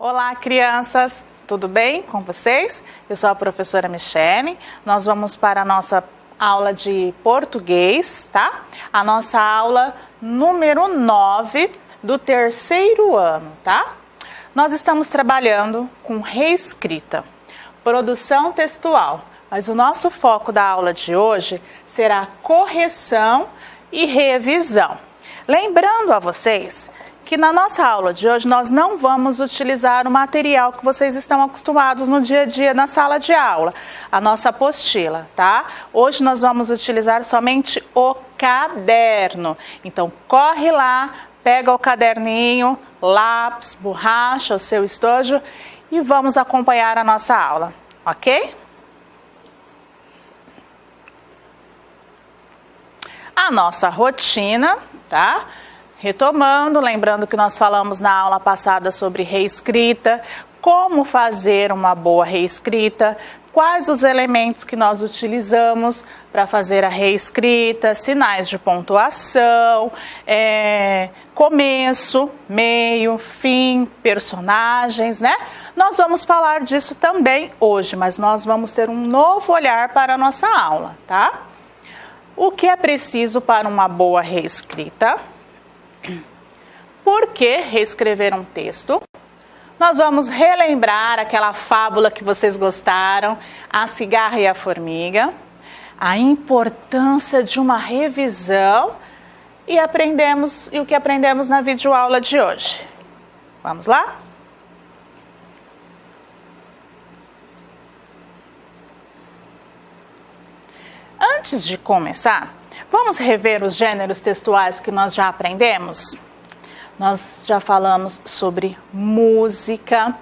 Olá, crianças! Tudo bem com vocês? Eu sou a professora Michele. Nós vamos para a nossa aula de português, tá? A nossa aula número 9 do terceiro ano, tá? Nós estamos trabalhando com reescrita, produção textual, mas o nosso foco da aula de hoje será correção e revisão. Lembrando a vocês que na nossa aula de hoje nós não vamos utilizar o material que vocês estão acostumados no dia a dia na sala de aula, a nossa apostila, tá? Hoje nós vamos utilizar somente o caderno. Então corre lá, pega o caderninho, lápis, borracha, o seu estojo e vamos acompanhar a nossa aula, ok? A nossa rotina, tá? Retomando, lembrando que nós falamos na aula passada sobre reescrita, como fazer uma boa reescrita, quais os elementos que nós utilizamos para fazer a reescrita, sinais de pontuação, começo, meio, fim, personagens, né? Nós vamos falar disso também hoje, mas nós vamos ter um novo olhar para a nossa aula, tá? O que é preciso para uma boa reescrita? Por que reescrever um texto? Nós vamos relembrar aquela fábula que vocês gostaram, A Cigarra e a Formiga, a importância de uma revisão e o que aprendemos na videoaula de hoje. Vamos lá? Antes de começar, vamos rever os gêneros textuais que nós já aprendemos? Nós já falamos sobre música,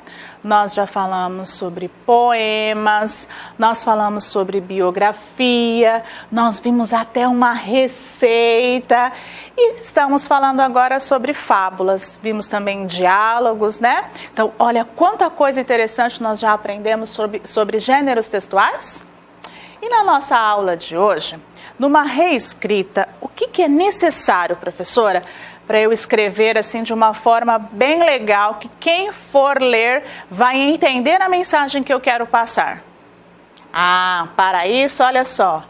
nós já falamos sobre poemas, nós falamos sobre biografia, nós vimos até uma receita e estamos falando agora sobre fábulas. Vimos também diálogos, né? Então, olha quanta coisa interessante nós já aprendemos sobre gêneros textuais. E na nossa aula de hoje, numa reescrita, o que é necessário, professora, para eu escrever assim de uma forma bem legal, que quem for ler vai entender a mensagem que eu quero passar? Para isso, olha só,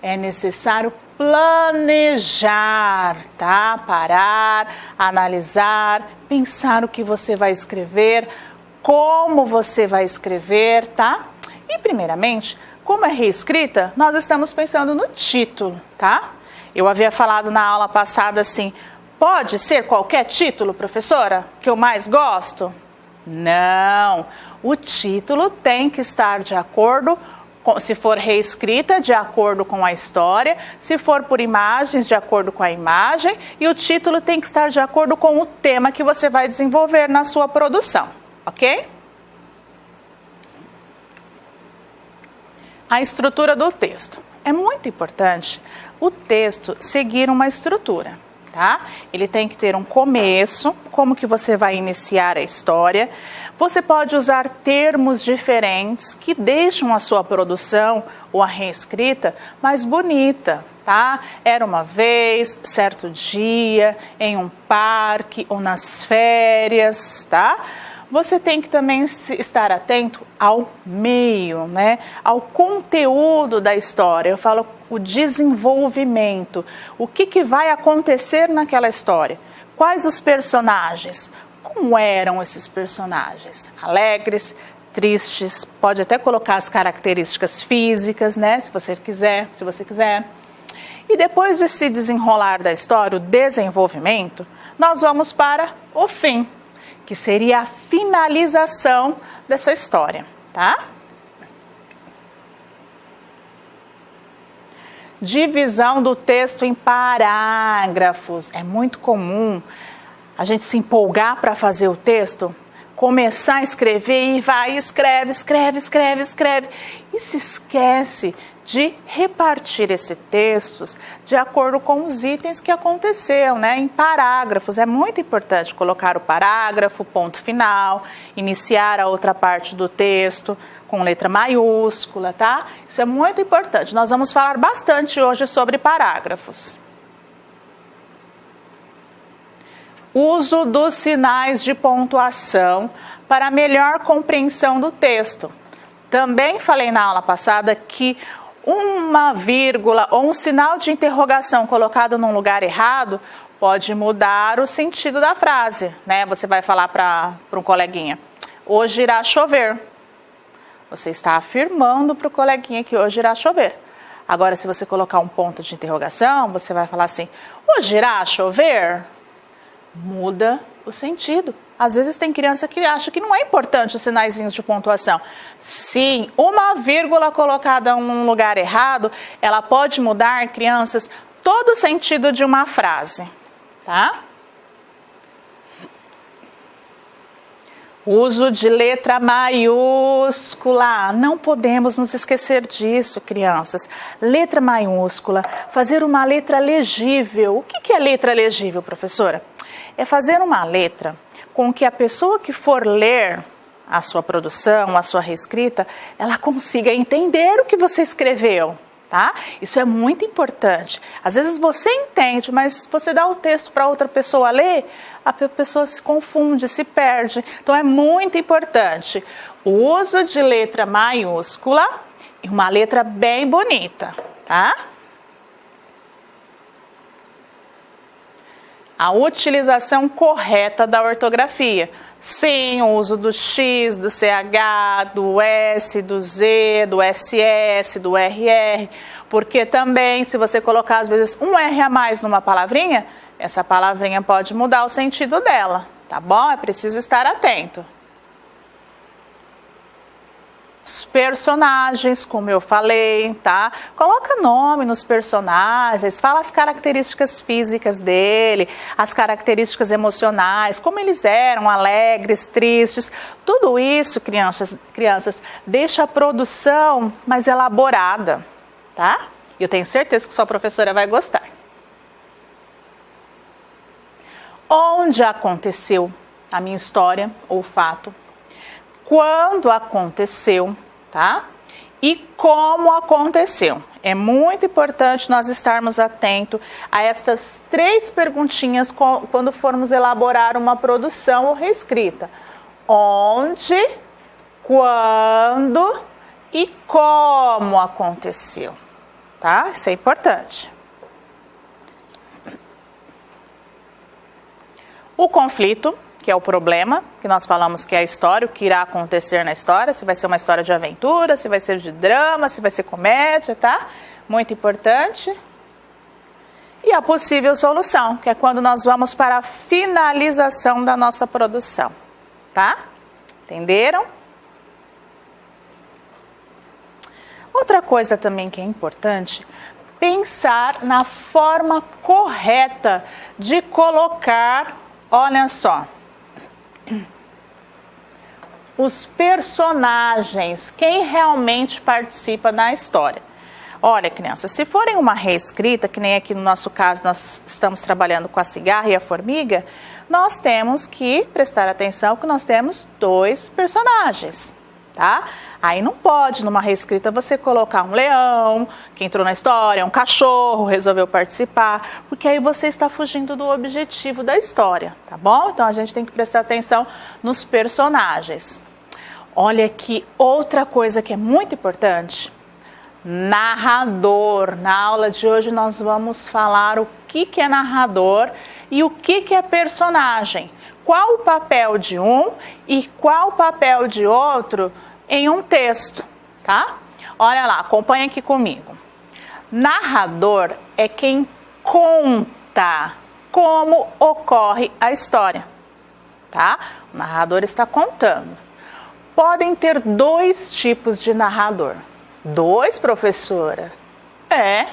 é necessário planejar, tá? Parar, analisar, pensar o que você vai escrever, como você vai escrever, tá? E primeiramente, como é reescrita, nós estamos pensando no título, tá? Eu havia falado na aula passada assim, pode ser qualquer título, professora, que eu mais gosto? Não, o título tem que estar de acordo, se for reescrita, de acordo com a história, se for por imagens, de acordo com a imagem, e o título tem que estar de acordo com o tema que você vai desenvolver na sua produção, ok? A estrutura do texto. É muito importante o texto seguir uma estrutura, tá? Ele tem que ter um começo, como que você vai iniciar a história. Você pode usar termos diferentes que deixam a sua produção ou a reescrita mais bonita, tá? Era uma vez, certo dia, em um parque ou nas férias, tá? Você tem que também estar atento ao meio, né? Ao conteúdo da história. Eu falo o desenvolvimento. O que vai acontecer naquela história? Quais os personagens? Como eram esses personagens? Alegres, tristes, pode até colocar as características físicas, né? Se você quiser. E depois de se desenrolar da história, o desenvolvimento, nós vamos para o fim, que seria a finalização dessa história, tá? Divisão do texto em parágrafos. É muito comum a gente se empolgar para fazer o texto, começar a escrever e vai, escreve, e se esquece de repartir esses textos de acordo com os itens que aconteceu, né? Em parágrafos. É muito importante colocar o parágrafo, ponto final, iniciar a outra parte do texto com letra maiúscula, tá? Isso é muito importante. Nós vamos falar bastante hoje sobre parágrafos. Uso dos sinais de pontuação para melhor compreensão do texto. Também falei na aula passada que uma vírgula ou um sinal de interrogação colocado num lugar errado pode mudar o sentido da frase, né? Você vai falar para um coleguinha, hoje irá chover. Você está afirmando para o coleguinha que hoje irá chover. Agora, se você colocar um ponto de interrogação, você vai falar assim, hoje irá chover? Muda o sentido. Às vezes tem criança que acha que não é importante os sinaizinhos de pontuação. Sim, uma vírgula colocada em um lugar errado, ela pode mudar, crianças, todo o sentido de uma frase, tá? Uso de letra maiúscula. Não podemos nos esquecer disso, crianças. Letra maiúscula, fazer uma letra legível. O que é letra legível, professora? É fazer uma letra com que a pessoa que for ler a sua produção, a sua reescrita, ela consiga entender o que você escreveu, tá? Isso é muito importante. Às vezes você entende, mas você dá o texto para outra pessoa ler, a pessoa se confunde, se perde. Então é muito importante o uso de letra maiúscula e uma letra bem bonita, tá? A utilização correta da ortografia. Sim, o uso do X, do CH, do S, do Z, do SS, do RR. Porque também, se você colocar às vezes um R a mais numa palavrinha, essa palavrinha pode mudar o sentido dela, tá bom? É preciso estar atento. Os personagens, como eu falei, tá? Coloca nome nos personagens, fala as características físicas dele, as características emocionais, como eles eram, alegres, tristes. Tudo isso, crianças, deixa a produção mais elaborada, tá? E eu tenho certeza que sua professora vai gostar. Onde aconteceu a minha história ou fato? Quando aconteceu, tá? E como aconteceu. É muito importante nós estarmos atentos a estas 3 perguntinhas quando formos elaborar uma produção ou reescrita. Onde, quando e como aconteceu, tá? Isso é importante. O conflito, que é o problema, que nós falamos que é a história, o que irá acontecer na história, se vai ser uma história de aventura, se vai ser de drama, se vai ser comédia, tá? Muito importante. E a possível solução, que é quando nós vamos para a finalização da nossa produção, tá? Entenderam? Outra coisa também que é importante, pensar na forma correta de colocar, olha só, os personagens, quem realmente participa na história. Olha, crianças, se forem uma reescrita, que nem aqui no nosso caso nós estamos trabalhando com a cigarra e a formiga, nós temos que prestar atenção que nós temos 2 personagens, tá? Aí não pode, numa reescrita, você colocar um leão, que entrou na história, um cachorro, resolveu participar, porque aí você está fugindo do objetivo da história, tá bom? Então a gente tem que prestar atenção nos personagens. Olha aqui, outra coisa que é muito importante, narrador. Na aula de hoje nós vamos falar o que é narrador e o que é personagem. Qual o papel de um e qual o papel de outro em um texto, tá? Olha lá, acompanha aqui comigo. Narrador é quem conta como ocorre a história, tá? O narrador está contando. Podem ter 2 tipos de narrador. 2, professora? É.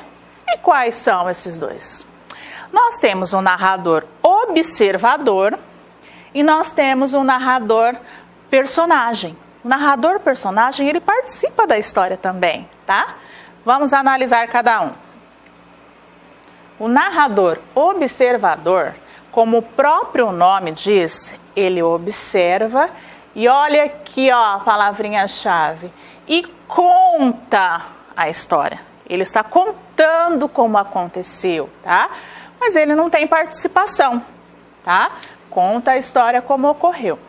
E quais são esses 2? Nós temos um narrador observador e nós temos um narrador personagem. O narrador personagem, ele participa da história também, tá? Vamos analisar cada um. O narrador observador, como o próprio nome diz, ele observa e olha aqui, ó, a palavrinha-chave, e conta a história. Ele está contando como aconteceu, tá? Mas ele não tem participação, tá? Conta a história como ocorreu.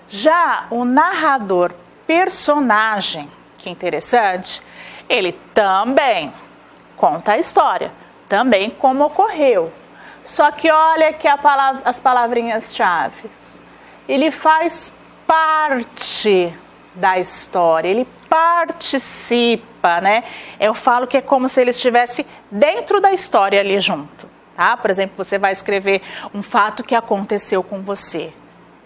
Já o narrador personagem, que interessante, ele também conta a história, também como ocorreu. Só que olha aqui as palavrinhas-chave. Ele faz parte da história, ele participa, né? Eu falo que é como se ele estivesse dentro da história ali junto, tá? Por exemplo, você vai escrever um fato que aconteceu com você.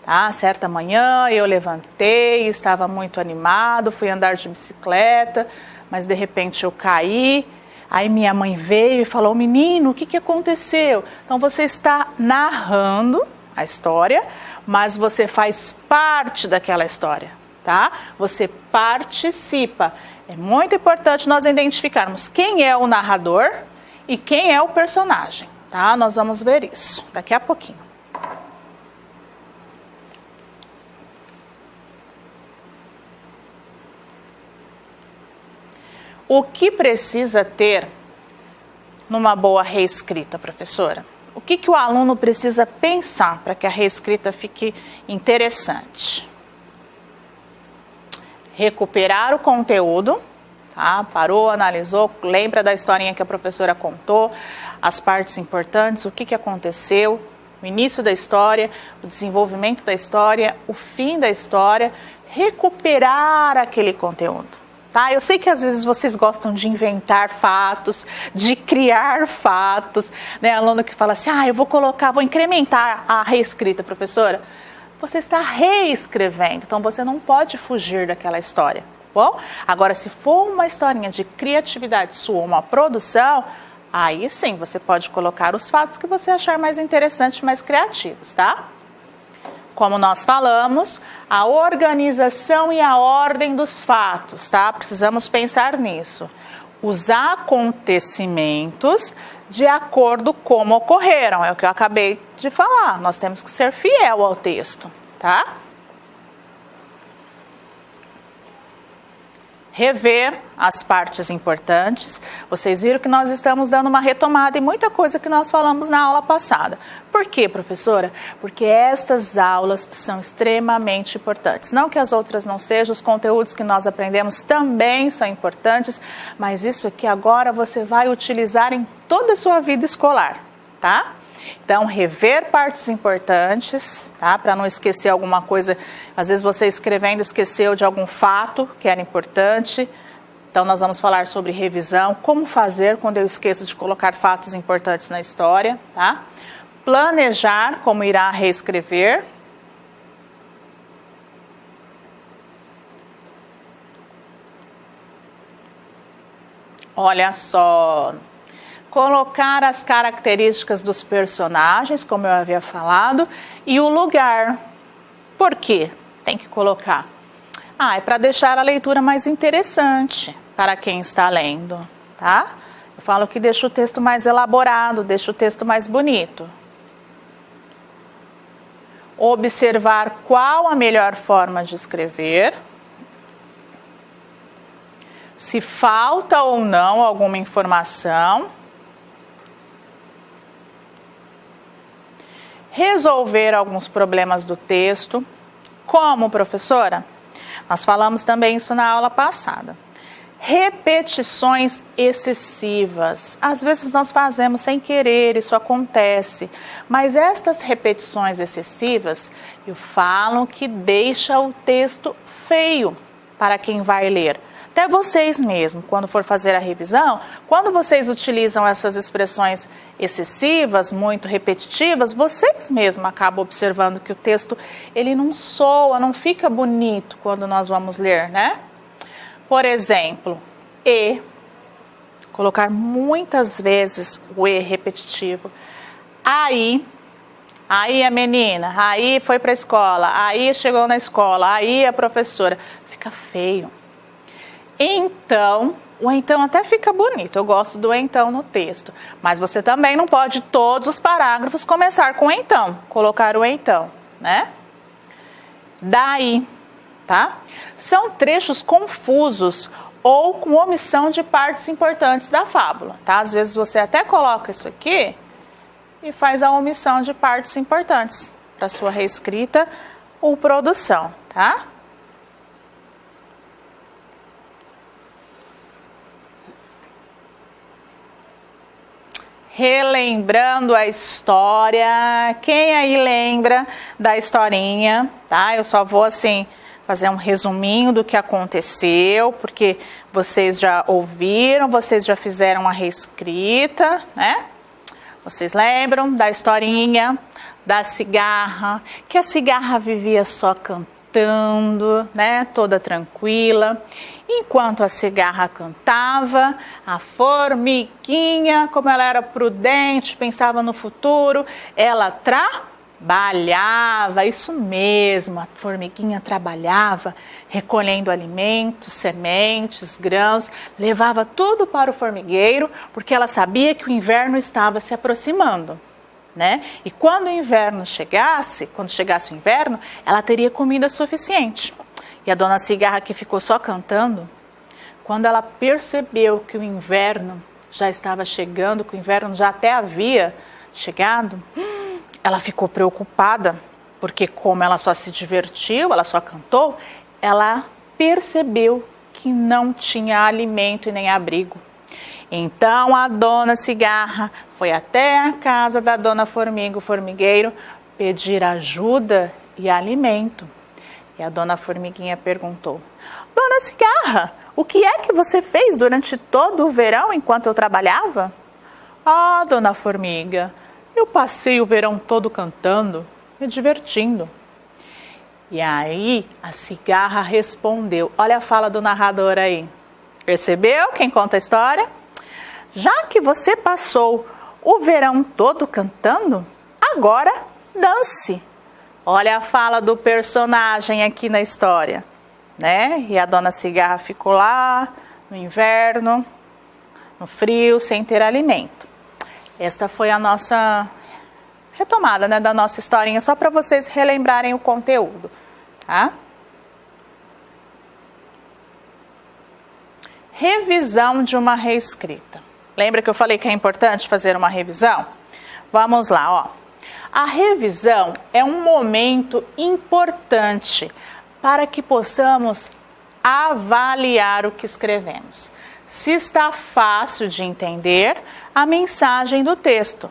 Ah, certa manhã eu levantei, estava muito animado, fui andar de bicicleta, mas de repente eu caí, aí minha mãe veio e falou, menino, o que aconteceu? Então você está narrando a história, mas você faz parte daquela história, tá? Você participa. É muito importante nós identificarmos quem é o narrador e quem é o personagem, tá? Nós vamos ver isso daqui a pouquinho. O que precisa ter numa boa reescrita, professora? O que o aluno precisa pensar para que a reescrita fique interessante? Recuperar o conteúdo, tá? Parou, analisou, lembra da historinha que a professora contou, as partes importantes, o que aconteceu, o início da história, o desenvolvimento da história, o fim da história, recuperar aquele conteúdo. Tá? Eu sei que às vezes vocês gostam de inventar fatos, de criar fatos, né? Aluno que fala assim, eu vou incrementar a reescrita, professora. Você está reescrevendo, então você não pode fugir daquela história, bom? Agora, se for uma historinha de criatividade sua, uma produção, aí sim, você pode colocar os fatos que você achar mais interessantes, mais criativos, tá? Como nós falamos, a organização e a ordem dos fatos, tá? Precisamos pensar nisso. Os acontecimentos de acordo como ocorreram, é o que eu acabei de falar. Nós temos que ser fiel ao texto, tá? Rever as partes importantes. Vocês viram que nós estamos dando uma retomada em muita coisa que nós falamos na aula passada. Por quê, professora? Porque estas aulas são extremamente importantes. Não que as outras não sejam, os conteúdos que nós aprendemos também são importantes, mas isso aqui agora você vai utilizar em toda a sua vida escolar, tá? Então, rever partes importantes, tá? Para não esquecer alguma coisa. Às vezes você escrevendo esqueceu de algum fato que era importante. Então, nós vamos falar sobre revisão, como fazer quando eu esqueço de colocar fatos importantes na história, tá? Planejar como irá reescrever. Olha só. Colocar as características dos personagens, como eu havia falado, e o lugar. Por quê? Tem que colocar. É para deixar a leitura mais interessante para quem está lendo, tá? Eu falo que deixa o texto mais elaborado, deixa o texto mais bonito. Observar qual a melhor forma de escrever. Se falta ou não alguma informação. Resolver alguns problemas do texto. Como, professora? Nós falamos também isso na aula passada. Repetições excessivas. Às vezes nós fazemos sem querer, isso acontece. Mas estas repetições excessivas, eu falo que deixa o texto feio para quem vai ler. Até vocês mesmos, quando for fazer a revisão, quando vocês utilizam essas expressões excessivas, muito repetitivas, vocês mesmos acabam observando que o texto ele não soa, não fica bonito quando nós vamos ler, né? Por exemplo, colocar muitas vezes o repetitivo. Aí a menina, aí foi para a escola, aí chegou na escola, aí a professora. Fica feio. Então, o então até fica bonito, eu gosto do então no texto, mas você também não pode todos os parágrafos começar com então, colocar o então, né? Daí, tá? São trechos confusos ou com omissão de partes importantes da fábula, tá? Às vezes você até coloca isso aqui, e faz a omissão de partes importantes para sua reescrita ou produção, tá? Relembrando a história, quem aí lembra da historinha, tá? Eu só vou assim fazer um resuminho do que aconteceu, porque vocês já ouviram, vocês já fizeram a reescrita, né? Vocês lembram da historinha da cigarra, que a cigarra vivia só cantando, né? Toda tranquila. Enquanto a cigarra cantava, a formiguinha, como ela era prudente, pensava no futuro, ela trabalhava, isso mesmo, a formiguinha trabalhava, recolhendo alimentos, sementes, grãos, levava tudo para o formigueiro, porque ela sabia que o inverno estava se aproximando, né? E quando o inverno chegasse, quando chegasse o inverno, ela teria comida suficiente. E a dona Cigarra, que ficou só cantando, quando ela percebeu que o inverno já estava chegando, que o inverno já até havia chegado, ela ficou preocupada, porque como ela só se divertiu, ela só cantou, ela percebeu que não tinha alimento e nem abrigo. Então a dona Cigarra foi até a casa da dona Formiga, o formigueiro, pedir ajuda e alimento. E a dona Formiguinha perguntou: Dona Cigarra, o que é que você fez durante todo o verão enquanto eu trabalhava? Ah, dona Formiga, eu passei o verão todo cantando, me divertindo. E aí a cigarra respondeu, olha a fala do narrador aí. Percebeu quem conta a história? Já que você passou o verão todo cantando, agora dance. Olha a fala do personagem aqui na história, né? E a dona Cigarra ficou lá no inverno, no frio, sem ter alimento. Esta foi a nossa retomada, né, da nossa historinha, só para vocês relembrarem o conteúdo, tá? Revisão de uma reescrita. Lembra que eu falei que é importante fazer uma revisão? Vamos lá, ó. A revisão é um momento importante para que possamos avaliar o que escrevemos. Se está fácil de entender a mensagem do texto,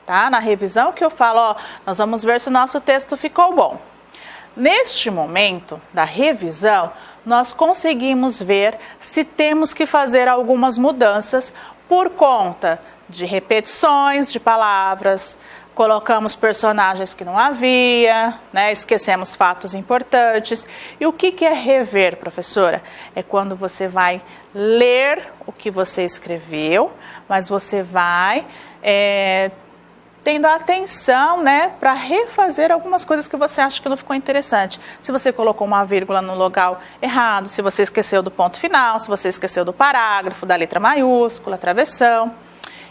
tá? Na revisão que eu falo, ó, nós vamos ver se o nosso texto ficou bom. Neste momento da revisão, nós conseguimos ver se temos que fazer algumas mudanças por conta de repetições de palavras, colocamos personagens que não havia, né? Esquecemos fatos importantes. E o que é rever, professora? É quando você vai ler o que você escreveu, mas você vai tendo atenção, né, para refazer algumas coisas que você acha que não ficou interessante. Se você colocou uma vírgula no local errado, se você esqueceu do ponto final, se você esqueceu do parágrafo, da letra maiúscula, travessão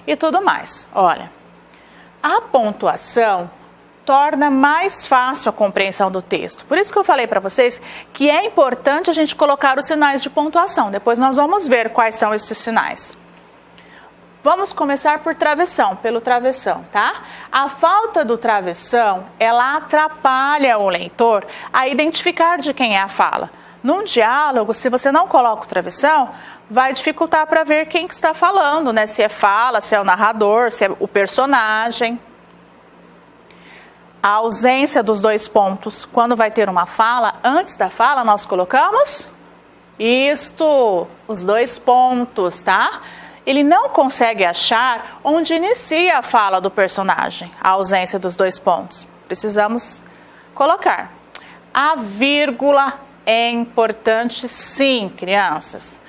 e tudo mais. Olha, a pontuação torna mais fácil a compreensão do texto. Por isso que eu falei para vocês que é importante a gente colocar os sinais de pontuação. Depois nós vamos ver quais são esses sinais. Vamos começar por travessão, pelo travessão, tá? A falta do travessão, ela atrapalha o leitor a identificar de quem é a fala. Num diálogo, se você não coloca o travessão, vai dificultar para ver quem que está falando, né? Se é fala, se é o narrador, se é o personagem. A ausência dos dois pontos, quando vai ter uma fala, antes da fala nós colocamos os dois pontos, tá? Ele não consegue achar onde inicia a fala do personagem, a ausência dos dois pontos. Precisamos colocar. A vírgula é importante, sim, crianças.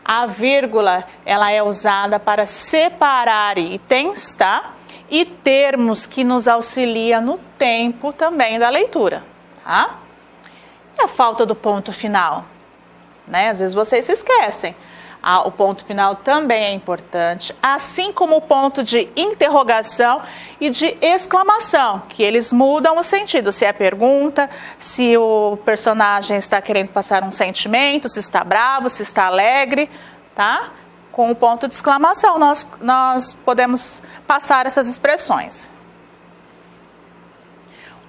A vírgula, ela é usada para separar itens, tá? E termos que nos auxiliam no tempo também da leitura, tá? E a falta do ponto final, né? Às vezes vocês se esquecem. O ponto final também é importante, assim como o ponto de interrogação e de exclamação, que eles mudam o sentido, se é pergunta, se o personagem está querendo passar um sentimento, se está bravo, se está alegre, tá? Com o ponto de exclamação nós podemos passar essas expressões.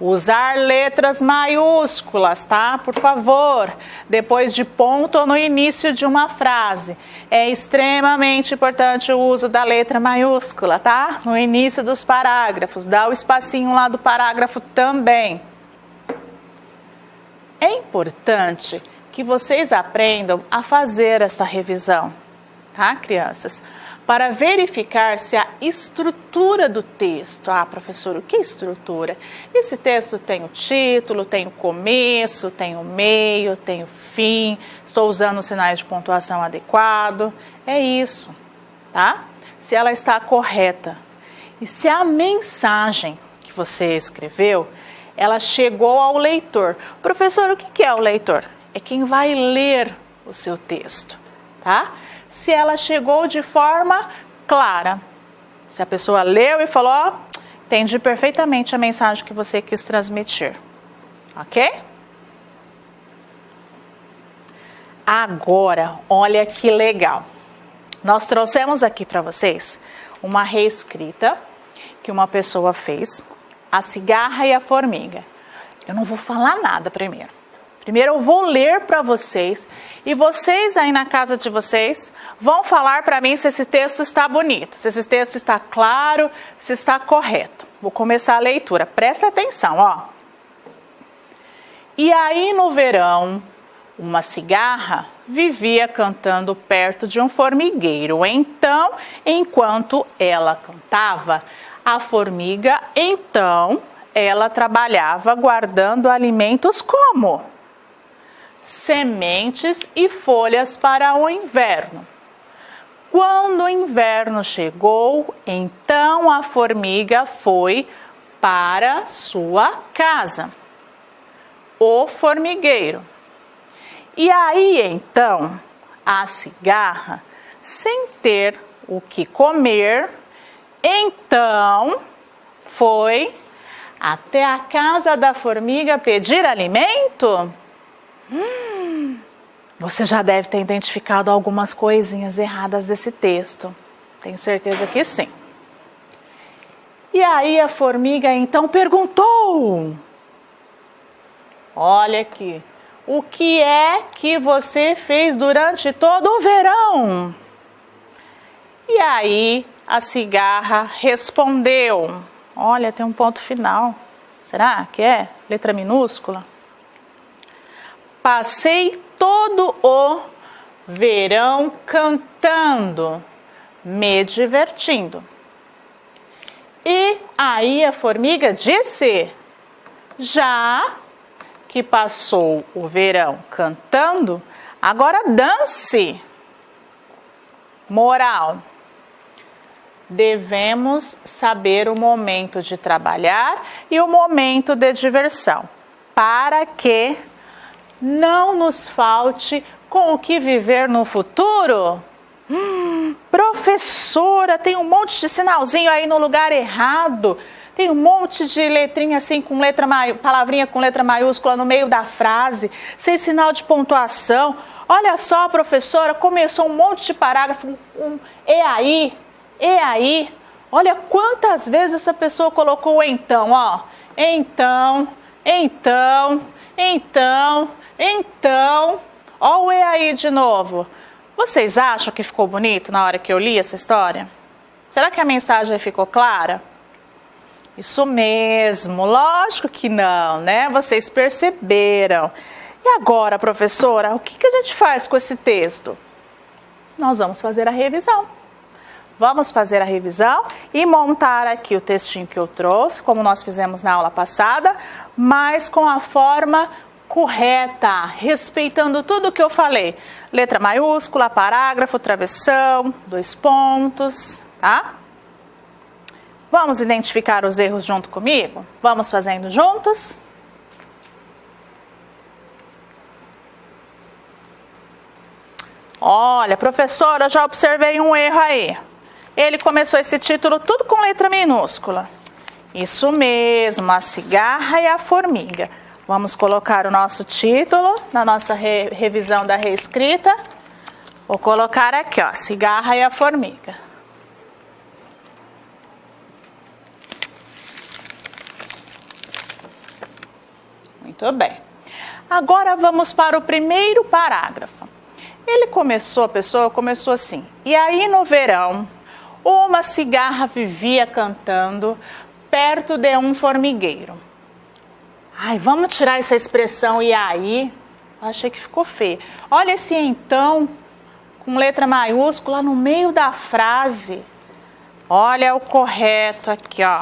Usar letras maiúsculas, tá? Por favor, depois de ponto ou no início de uma frase. É extremamente importante o uso da letra maiúscula, tá? No início dos parágrafos, dá o espacinho lá do parágrafo também. É importante que vocês aprendam a fazer essa revisão, tá, crianças? Para verificar se a estrutura do texto... Ah, professor, o que é estrutura? Esse texto tem o título, tem o começo, tem o meio, tem o fim, estou usando os sinais de pontuação adequado. É isso, tá? Se ela está correta. E se a mensagem que você escreveu, ela chegou ao leitor. Professor, o que é o leitor? É quem vai ler o seu texto, tá? Se ela chegou de forma clara. Se a pessoa leu e falou, ó, entendi perfeitamente a mensagem que você quis transmitir. Ok? Agora, olha que legal. Nós trouxemos aqui para vocês uma reescrita que uma pessoa fez, A Cigarra e a Formiga. Eu não vou falar nada primeiro. Primeiro eu vou ler para vocês e vocês aí na casa de vocês vão falar para mim se esse texto está bonito, se esse texto está claro, se está correto. Vou começar a leitura, presta atenção, ó. E aí no verão, uma cigarra vivia cantando perto de um formigueiro. Então, enquanto ela cantava, a formiga, ela trabalhava guardando alimentos como sementes e folhas para o inverno. Quando o inverno chegou, então a formiga foi para sua casa, o formigueiro. E aí então a cigarra, sem ter o que comer, então foi até a casa da formiga pedir alimento? Você já deve ter identificado algumas coisinhas erradas desse texto. Tenho certeza que sim. E aí a formiga então perguntou: olha aqui, o que é que você fez durante todo o verão? E aí a cigarra respondeu, olha, tem um ponto final. Será que é? Letra minúscula. Passei todo o verão cantando, me divertindo. E aí a formiga disse, já que passou o verão cantando, agora dance. Moral: devemos saber o momento de trabalhar e o momento de diversão, para que não nos falte com o que viver no futuro. Professora, tem um monte de sinalzinho aí no lugar errado. Tem um monte de letrinha assim, com palavrinha com letra maiúscula no meio da frase, sem sinal de pontuação. Olha só, professora, começou um monte de parágrafo, e aí. Olha quantas vezes essa pessoa colocou então, ó. Então. Ó o e aí de novo. Vocês acham que ficou bonito na hora que eu li essa história? Será que a mensagem ficou clara? Isso mesmo, lógico que não, né? Vocês perceberam. E agora, professora, o que a gente faz com esse texto? Nós vamos fazer a revisão. Vamos fazer a revisão e montar aqui o textinho que eu trouxe, como nós fizemos na aula passada, mas com a forma correta, respeitando tudo o que eu falei. Letra maiúscula, parágrafo, travessão, 2 pontos, tá? Vamos identificar os erros junto comigo? Vamos fazendo juntos? Olha, professora, eu já observei um erro aí. Ele começou esse título tudo com letra minúscula. Isso mesmo, A Cigarra e a Formiga. Vamos colocar o nosso título na nossa revisão da reescrita. Vou colocar aqui, ó, Cigarra e a Formiga. Muito bem. Agora vamos para o primeiro parágrafo. A pessoa começou assim: e aí no verão, uma cigarra vivia cantando perto de um formigueiro. Ai, vamos tirar essa expressão e aí? Eu achei que ficou feio. Olha esse então, com letra maiúscula no meio da frase. Olha o correto aqui, ó.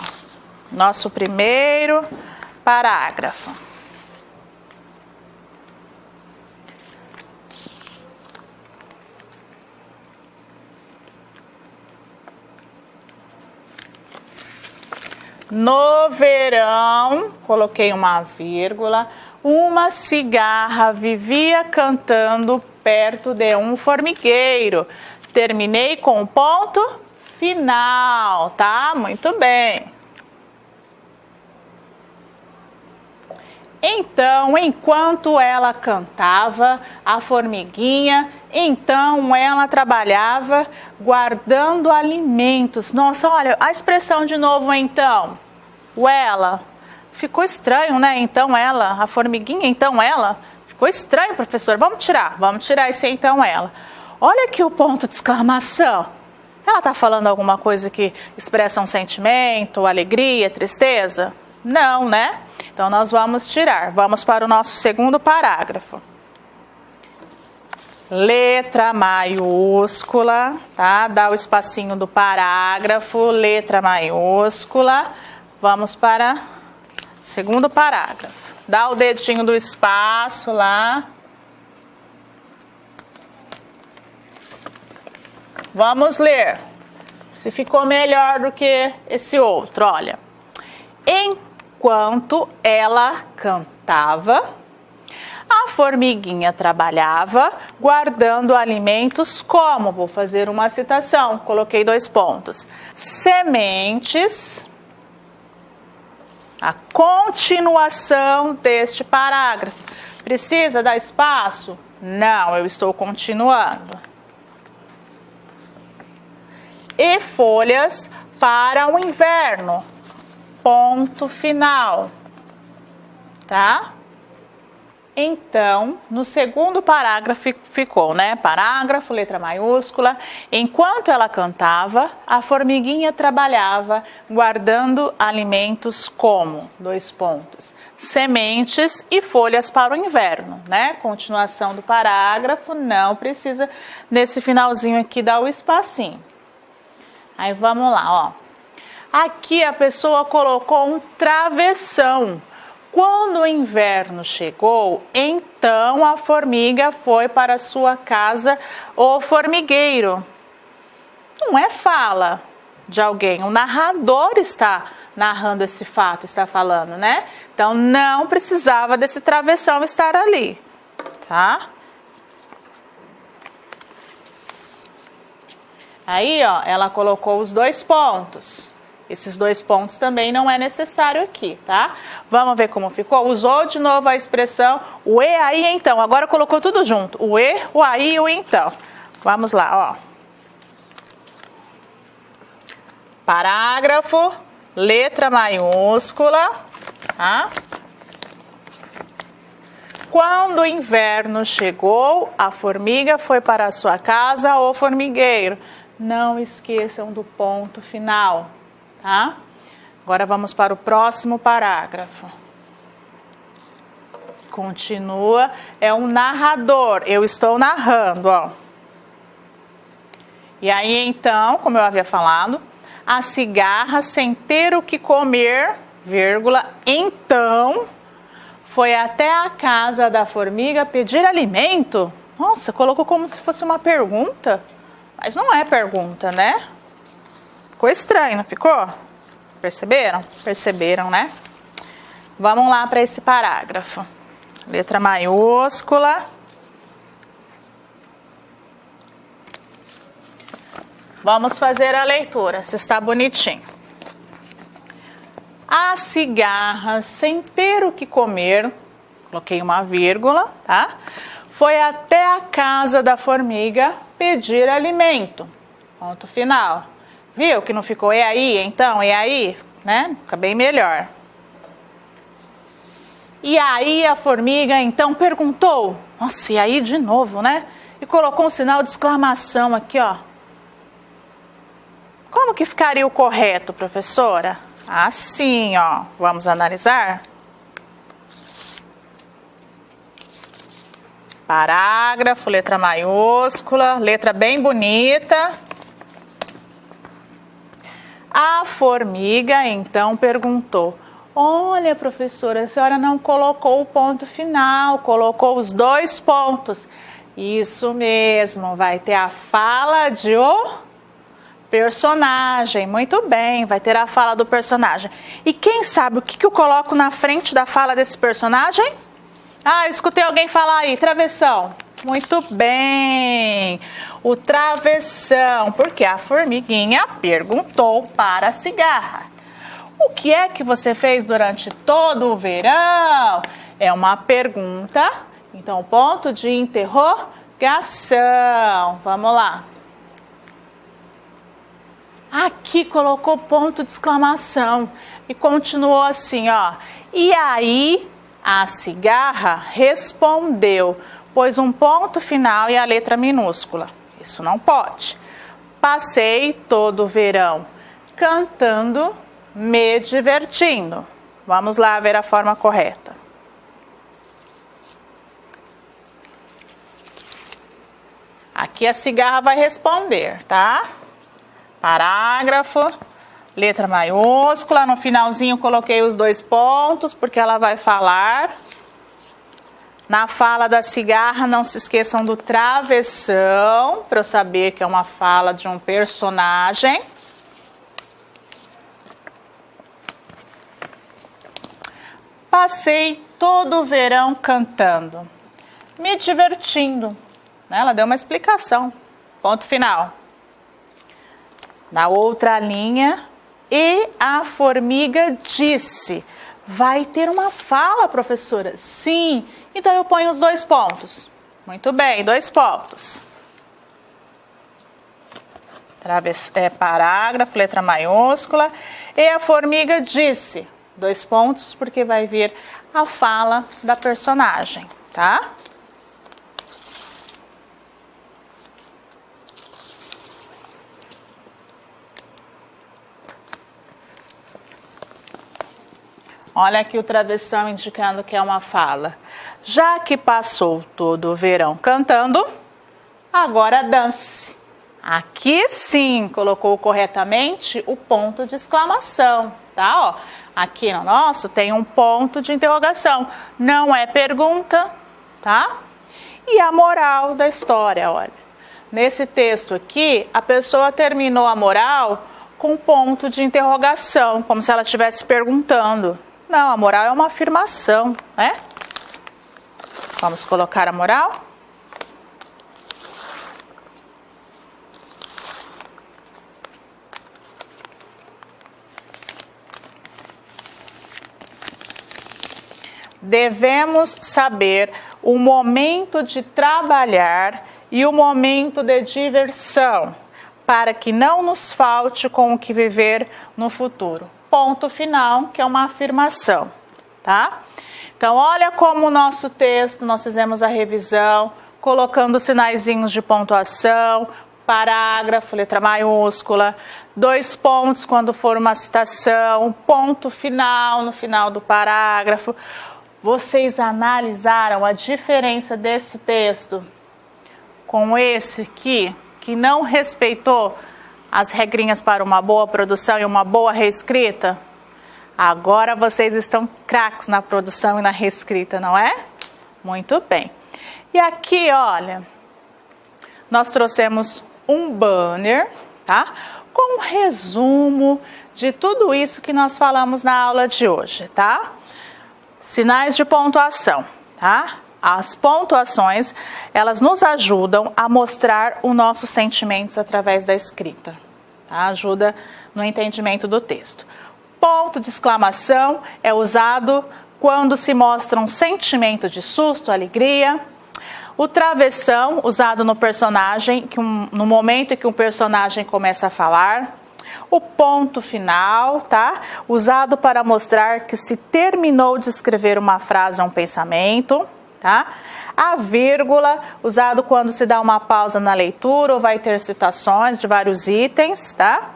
Nosso primeiro parágrafo. No verão, coloquei uma vírgula, uma cigarra vivia cantando perto de um formigueiro. Terminei com o ponto final, tá? Muito bem. Então, enquanto ela cantava, a formiguinha, então ela trabalhava guardando alimentos. Nossa, olha, a expressão de novo, então. O ela. Ficou estranho, né? Então ela, a formiguinha, então ela. Ficou estranho, professor. Vamos tirar esse então ela. Olha aqui o ponto de exclamação. Ela está falando alguma coisa que expressa um sentimento, alegria, tristeza? Não, né? Então, nós vamos tirar. Vamos para o nosso segundo parágrafo. Letra maiúscula, tá? Dá o espacinho do parágrafo, letra maiúscula. Vamos para o segundo parágrafo. Dá o dedinho do espaço lá. Vamos ler. Se ficou melhor do que esse outro, olha. Enquanto ela cantava, a formiguinha trabalhava guardando alimentos como, vou fazer uma citação, coloquei 2 pontos, sementes, a continuação deste parágrafo. Precisa dar espaço? Não, eu estou continuando. E folhas para o inverno. Ponto final, tá? Então, no segundo parágrafo ficou, né? Parágrafo, letra maiúscula. Enquanto ela cantava, a formiguinha trabalhava guardando alimentos como, 2 pontos, sementes e folhas para o inverno, né? Continuação do parágrafo, não precisa nesse finalzinho aqui dar o espacinho. Aí vamos lá, ó. Aqui a pessoa colocou um travessão. Quando o inverno chegou, então a formiga foi para sua casa, o formigueiro. Não é fala de alguém, o narrador está narrando esse fato, está falando, né? Então não precisava desse travessão estar ali, tá? Aí, ó, ela colocou os 2 pontos. Esses 2 pontos também não é necessário aqui, tá? Vamos ver como ficou. Usou de novo a expressão o e, aí, então. Agora colocou tudo junto. O e, o aí e o então. Vamos lá, ó. Parágrafo, letra maiúscula, tá? Quando o inverno chegou, a formiga foi para a sua casa, o formigueiro. Não esqueçam do ponto final. Tá? Agora vamos para o próximo parágrafo. Continua, é um narrador, eu estou narrando, ó. E aí então, como eu havia falado, a cigarra, sem ter o que comer, vírgula, então foi até a casa da formiga pedir alimento. Nossa, colocou como se fosse uma pergunta, mas não é pergunta, né? Ficou estranho, não ficou? Perceberam? Perceberam, né? Vamos lá para esse parágrafo. Letra maiúscula. Vamos fazer a leitura, se está bonitinho. A cigarra, sem ter o que comer, coloquei uma vírgula, tá? Foi até a casa da formiga pedir alimento. Ponto final. Viu que não ficou e aí, então, e aí, né? Fica bem melhor. E aí a formiga então perguntou, nossa, e aí de novo, né? E colocou um sinal de exclamação aqui, ó. Como que ficaria o correto, professora? Assim, ó. Vamos analisar? Parágrafo, letra maiúscula, letra bem bonita. A formiga então perguntou, olha, professora, a senhora não colocou o ponto final, colocou os 2 pontos. Isso mesmo, vai ter a fala de o personagem. Muito bem, vai ter a fala do personagem. E quem sabe o que eu coloco na frente da fala desse personagem? Ah, escutei alguém falar aí, travessão. Muito bem, o travessão, porque a formiguinha perguntou para a cigarra. O que é que você fez durante todo o verão? É uma pergunta, então ponto de interrogação. Vamos lá. Aqui colocou ponto de exclamação e continuou assim, ó. E aí a cigarra respondeu, pôs um ponto final e a letra minúscula. Isso não pode. Passei todo o verão cantando, me divertindo. Vamos lá ver a forma correta. Aqui a cigarra vai responder, tá? Parágrafo, letra maiúscula. No finalzinho coloquei os 2 pontos, porque ela vai falar. Na fala da cigarra, não se esqueçam do travessão, para eu saber que é uma fala de um personagem. Passei todo o verão cantando, me divertindo. Ela deu uma explicação. Ponto final. Na outra linha, e a formiga disse. Vai ter uma fala, professora? Sim. Então eu ponho os 2 pontos. Muito bem, 2 pontos. Parágrafo, letra maiúscula. E a formiga disse. 2 pontos, porque vai vir a fala da personagem, tá? Olha aqui o travessão indicando que é uma fala. Já que passou todo o verão cantando, agora dance. Aqui sim colocou corretamente o ponto de exclamação, tá? Ó, aqui no nosso tem um ponto de interrogação. Não é pergunta, tá? E a moral da história, olha. Nesse texto aqui, a pessoa terminou a moral com ponto de interrogação, como se ela estivesse perguntando. Não, a moral é uma afirmação, né? Vamos colocar a moral? Devemos saber o momento de trabalhar e o momento de diversão, para que não nos falte com o que viver no futuro. Ponto final, que é uma afirmação, tá? Então, olha como o nosso texto, nós fizemos a revisão, colocando sinaizinhos de pontuação, parágrafo, letra maiúscula, 2 pontos quando for uma citação, ponto final no final do parágrafo. Vocês analisaram a diferença desse texto com esse aqui, que não respeitou as regrinhas para uma boa produção e uma boa reescrita? Agora vocês estão craques na produção e na reescrita, não é? Muito bem. E aqui, olha, nós trouxemos um banner, tá? Com um resumo de tudo isso que nós falamos na aula de hoje, tá? Sinais de pontuação, tá? As pontuações, elas nos ajudam a mostrar os nossos sentimentos através da escrita, tá? Ajuda no entendimento do texto. Ponto de exclamação é usado quando se mostra um sentimento de susto, alegria. O travessão, usado no personagem, no momento em que um personagem começa a falar. O ponto final, tá? Usado para mostrar que se terminou de escrever uma frase ou um pensamento, tá? A vírgula, usado quando se dá uma pausa na leitura ou vai ter citações de vários itens, tá?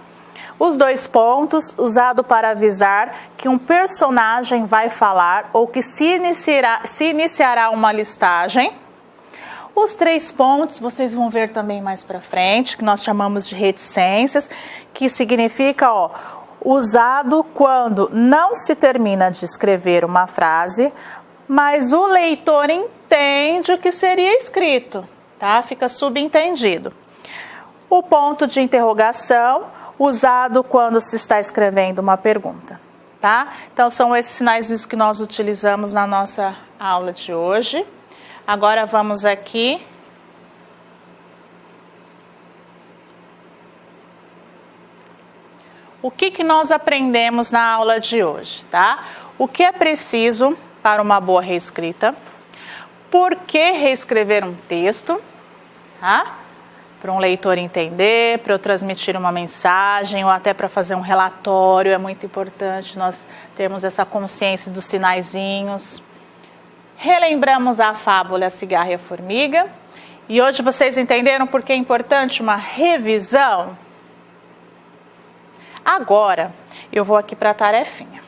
Os 2 pontos, usado para avisar que um personagem vai falar ou que se iniciará uma listagem. Os 3 pontos, vocês vão ver também mais para frente, que nós chamamos de reticências, que significa, ó, usado quando não se termina de escrever uma frase, mas o leitor entende o que seria escrito, tá? Fica subentendido. O ponto de interrogação, usado quando se está escrevendo uma pergunta, tá? Então, são esses sinais que nós utilizamos na nossa aula de hoje. Agora, vamos aqui. O que nós aprendemos na aula de hoje, tá? O que é preciso para uma boa reescrita? Por que reescrever um texto? Tá? Para um leitor entender, para eu transmitir uma mensagem ou até para fazer um relatório, é muito importante nós termos essa consciência dos sinaizinhos. Relembramos a fábula A Cigarra e a Formiga. E hoje vocês entenderam por que é importante uma revisão? Agora, eu vou aqui para a tarefinha.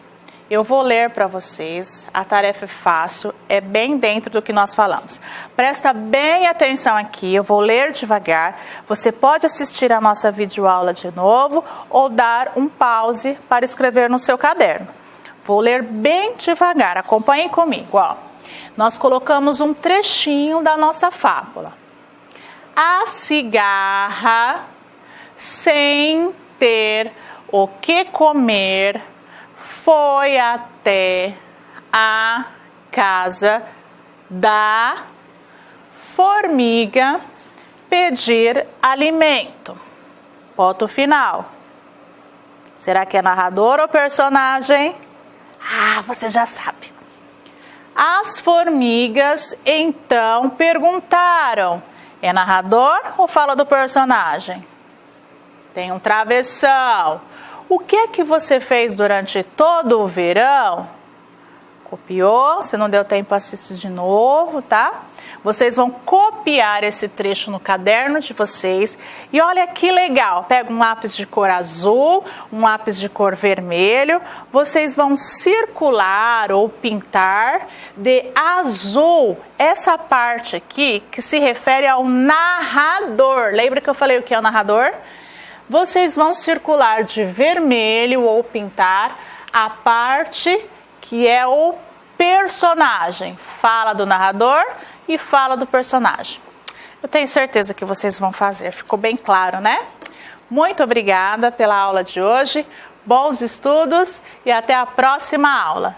Eu vou ler para vocês, a tarefa é fácil, é bem dentro do que nós falamos. Presta bem atenção aqui, eu vou ler devagar. Você pode assistir a nossa videoaula de novo ou dar um pause para escrever no seu caderno. Vou ler bem devagar, acompanhem comigo, ó. Nós colocamos um trechinho da nossa fábula. A cigarra, sem ter o que comer, foi até a casa da formiga pedir alimento. Ponto final. Será que é narrador ou personagem? Ah, você já sabe. As formigas, então, perguntaram, é narrador ou fala do personagem? Tem um travessão. O que é que você fez durante todo o verão? Copiou, se não deu tempo, assiste de novo, tá? Vocês vão copiar esse trecho no caderno de vocês. E olha que legal, pega um lápis de cor azul, um lápis de cor vermelho. Vocês vão circular ou pintar de azul essa parte aqui que se refere ao narrador. Lembra que eu falei o que é o narrador? Vocês vão circular de vermelho ou pintar a parte que é o personagem. Fala do narrador e fala do personagem. Eu tenho certeza que vocês vão fazer. Ficou bem claro, né? Muito obrigada pela aula de hoje. Bons estudos e até a próxima aula.